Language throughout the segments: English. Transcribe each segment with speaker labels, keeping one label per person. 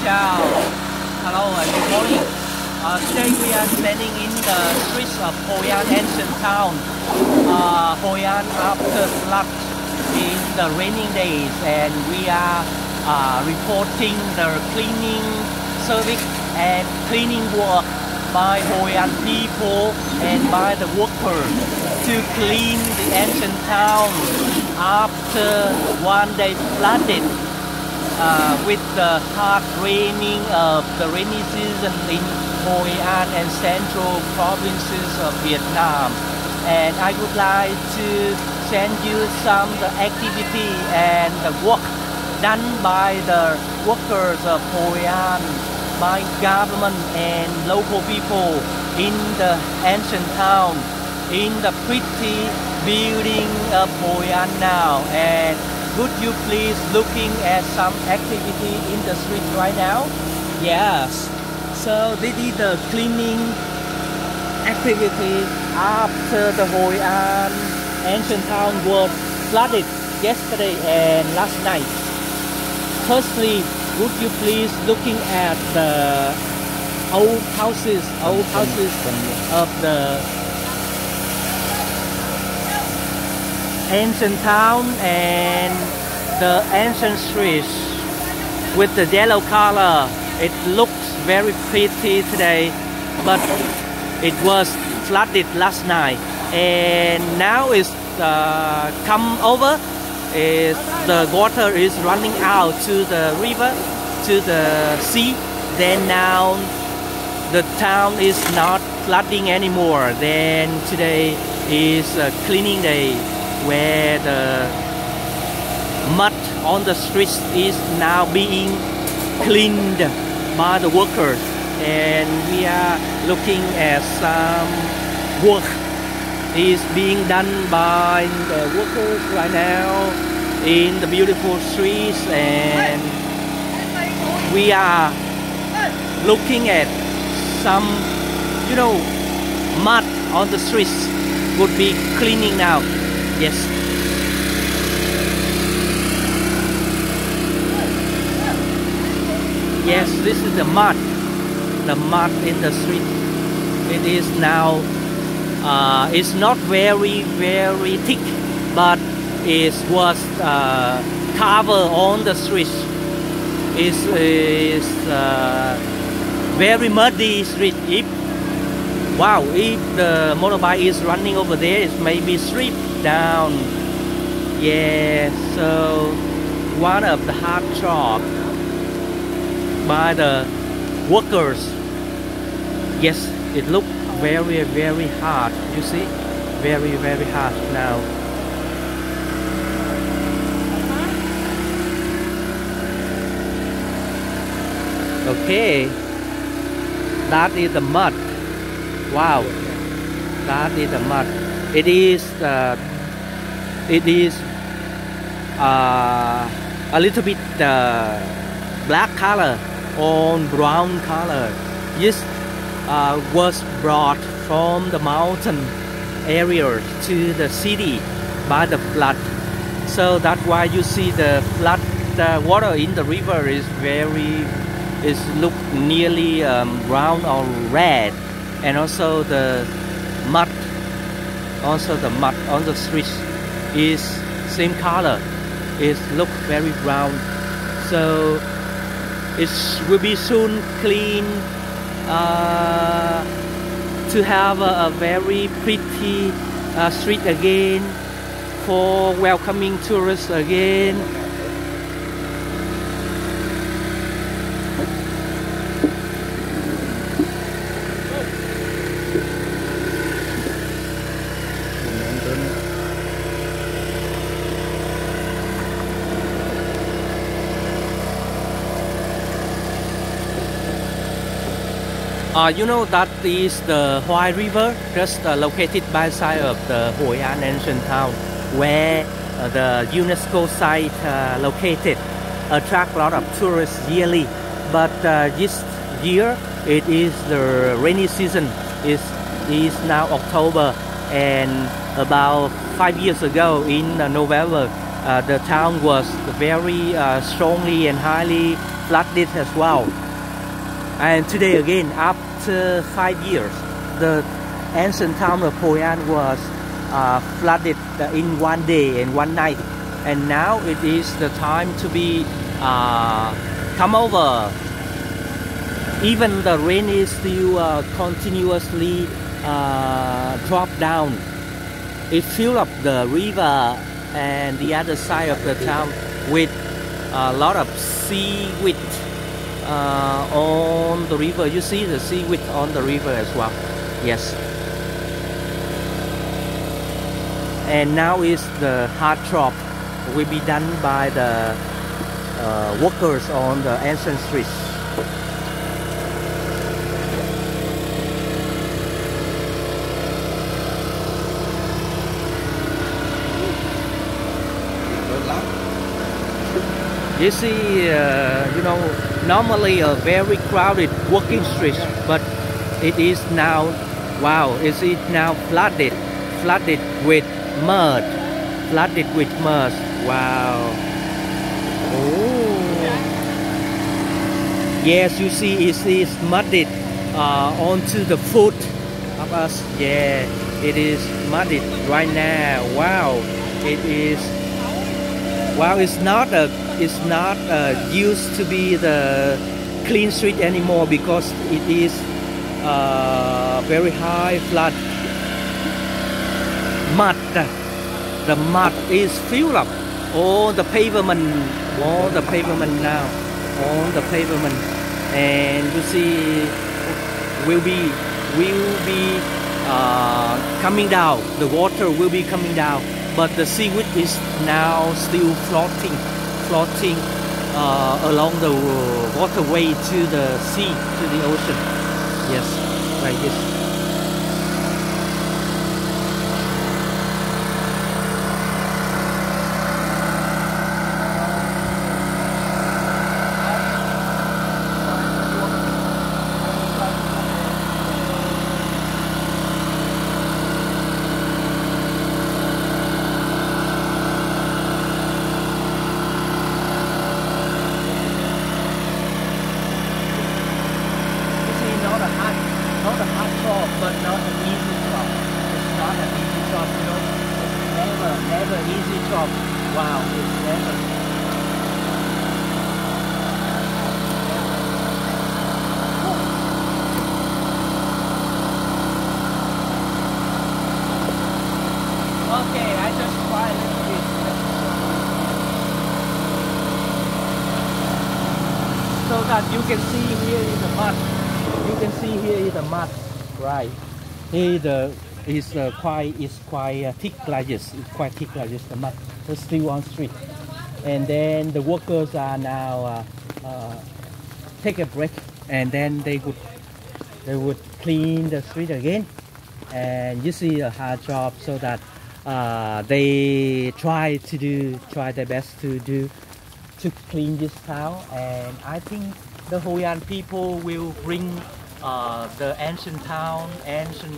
Speaker 1: Ciao. Hello and good morning. Today we are standing in the streets of Hoian Ancient town. Hoian after flood in the raining days, and we are reporting the cleaning service and cleaning work by Hoian people and by the workers to clean the ancient town after one day flooded with the hard raining of the rainy season in Hoian and Central provinces of Vietnam. And I would like to send you some the activity and the work done by the workers of Hoian, by government and local people in the ancient town, in the pretty building of Hoian now. And would you please looking at some activity in the street right now? Yes. So this is the cleaning activity after the Hoian ancient town was flooded yesterday and last night. Firstly, would you please looking at the old houses of the ancient town and the ancient streets with the yellow color. It looks very pretty today, but it was flooded last night, and now it's come over. The water is running out to the river, to the sea. Then now the town is not flooding anymore. Then today is a cleaning day where the mud on the streets is now being cleaned by the workers, and we are looking at some work is being done by the workers right now in the beautiful streets, and we are looking at some, mud on the streets would be cleaning now. Yes. Yes, this is the mud in the street. It is now, it's not very thick, but it was covered on the streets. It's very muddy street. If the motorbike is running over there, it may be slipped down. Yeah, so one of the hard job by the workers. Yes, it looks very hard. You see, very hard now. Okay, that is the mud. Wow, that is the mud. It is a little bit black color on brown color. This was brought from the mountain area to the city by the flood. So that's why you see the flood. The water in the river is look nearly brown or red, and also the mud on the streets is same color. It look very brown. So it will be soon clean to have a very pretty street again for welcoming tourists again. You know that is the Hoai River, just located by side of the Hoian Ancient town, where the UNESCO site located, attract a lot of tourists yearly. But this year it is the rainy season. It is now October, and about 5 years ago in November, the town was very strongly and highly flooded as well. And today again, after 5 years, the ancient town of Hoian was flooded in one day and one night. And now it is the time to be come over. Even the rain is still continuously drop down. It filled up the river and the other side of the town with a lot of seaweed on the river. You see the seaweed on the river as well. Yes. And now is the hard drop will be done by the workers on the ancient streets. You see, you know, normally a very crowded walking street, but it is now, wow, is it now flooded with mud, wow. Oh, yes, you see, it is mudded onto the foot of us. Yeah, it is mudded right now. Wow, it is. Wow, it's not used to be the clean street anymore because it is very high flood. Mud, the mud is filled up all the pavement now, on the pavement, and you see will be coming down. The water will be coming down, but the seaweed is now still floating along the waterway to the sea, to the ocean. Yes, like this. But not an easy job. It's not an easy job, you know. It's never easy job. Wow, it's never. Okay, I just try a little bit. So that you can see here is the mud. You can see here is the mud. Right. Here is quite thick like this. It's quite thick like this. The mud is still on street, and then the workers are now take a break, and then they would clean the street again. And you see a hard job, so that they try their best to clean this town. And I think the Hoian people will bring the ancient town, ancient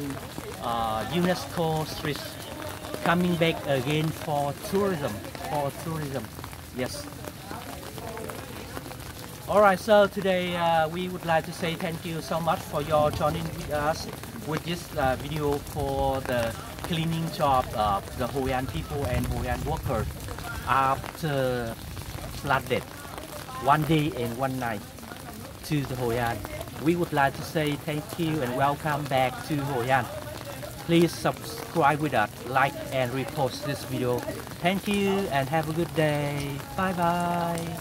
Speaker 1: UNESCO streets coming back again for tourism. Yes. Alright, so today we would like to say thank you so much for your joining with us with this video for the cleaning job of the Hoian people and Hoian workers after flooded one day and one night to the Hoian. We would like to say thank you and welcome back to Hoian. Please subscribe with us, like and repost this video. Thank you and have a good day. Bye bye.